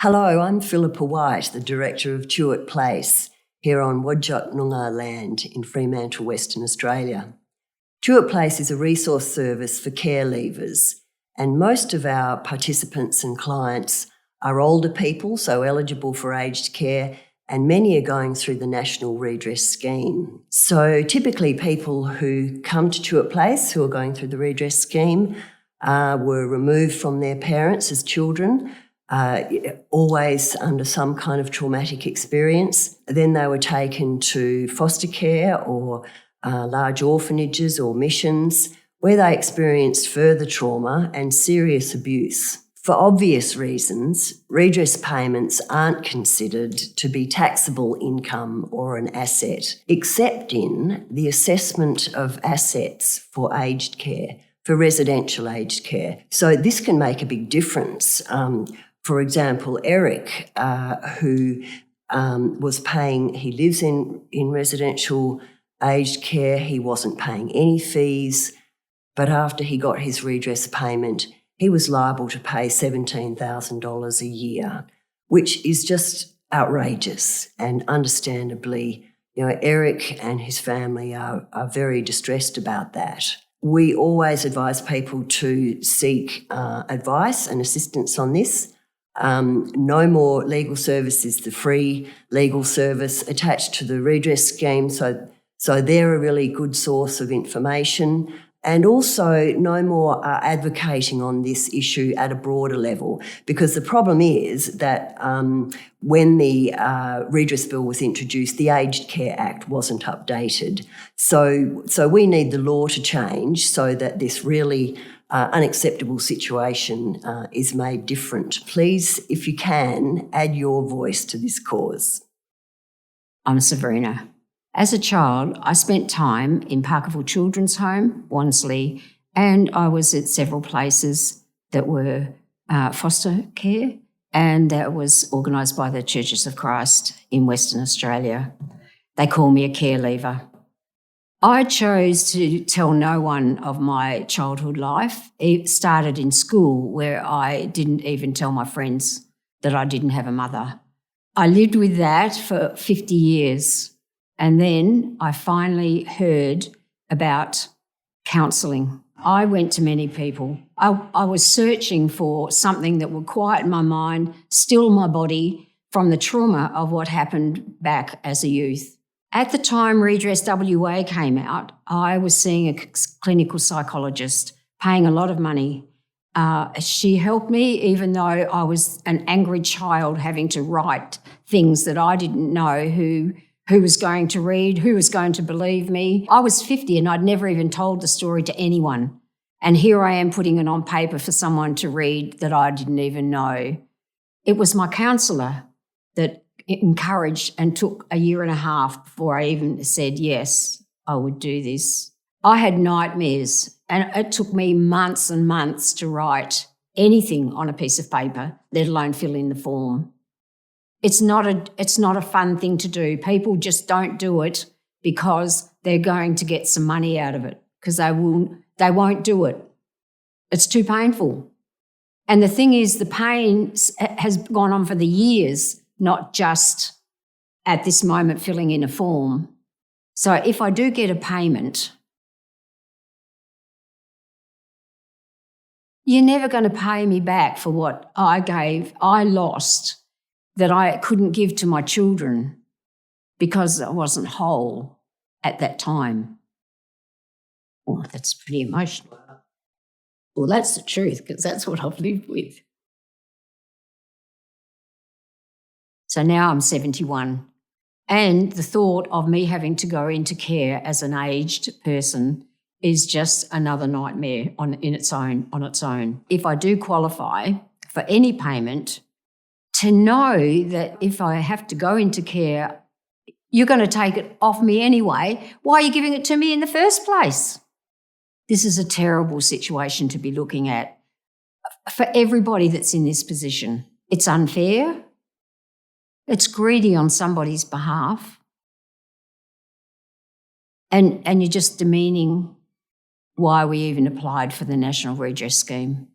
Hello, I'm Philippa White, the Director of Tuart Place, here on Wodjok Noongar land in Fremantle, Western Australia. Tuart Place is a resource service for care leavers, and most of our participants and clients are older people, so eligible for aged care, and many are going through the National Redress scheme. So typically people who come to Tuart Place who are going through the Redress scheme were removed from their parents as children, always under some kind of traumatic experience. Then they were taken to foster care or large orphanages or missions where they experienced further trauma and serious abuse. For obvious reasons, redress payments aren't considered to be taxable income or an asset, except in the assessment of assets for aged care, for residential aged care. So this can make a big difference. For example, Eric, who was paying, he lives in residential aged care, he wasn't paying any fees, but after he got his redress payment, he was liable to pay $17,000 a year, which is just outrageous. And understandably, Eric and his family are very distressed about that. We always advise people to seek advice and assistance on this. No More Legal Service is the free legal service attached to the redress scheme, so they're a really good source of information. And also No More are advocating on this issue at a broader level, because the problem is that when the Redress Bill was introduced, the Aged Care Act wasn't updated. So we need the law to change so that this really unacceptable situation is made different. Please, if you can, add your voice to this cause. I'm Cevrina. As a child, I spent time in Parkerville Children's Home, Wansley, and I was at several places that were foster care, and that was organised by the Churches of Christ in Western Australia. They call me a care leaver. I chose to tell no one of my childhood life. It started in school, where I didn't even tell my friends that I didn't have a mother. I lived with that for 50 years. And then I finally heard about counselling. I went to many people. I was searching for something that would quiet my mind, still my body from the trauma of what happened back as a youth. At the time Redress WA came out, I was seeing a clinical psychologist, paying a lot of money. She helped me, even though I was an angry child having to write things that I didn't know who was going to read, who was going to believe me. I was 50 and I'd never even told the story to anyone. And here I am putting it on paper for someone to read that I didn't even know. It was my counsellor that encouraged and took a year and a half before I even said, yes, I would do this. I had nightmares, and it took me months and months to write anything on a piece of paper, let alone fill in the form. It's not a fun thing to do. People just don't do it because they're going to get some money out of it, because they won't do it. It's too painful. And the thing is, the pain has gone on for the years, not just at this moment filling in a form. So if I do get a payment, you're never going to pay me back for what I lost, that I couldn't give to my children because I wasn't whole at that time. Oh, that's pretty emotional. Well, that's the truth, because that's what I've lived with. So now I'm 71, and the thought of me having to go into care as an aged person is just another nightmare on its own. If I do qualify for any payment, to know that if I have to go into care, you're going to take it off me anyway. Why are you giving it to me in the first place? This is a terrible situation to be looking at for everybody that's in this position. It's unfair. It's greedy on somebody's behalf. And you're just demeaning why we even applied for the National Redress Scheme.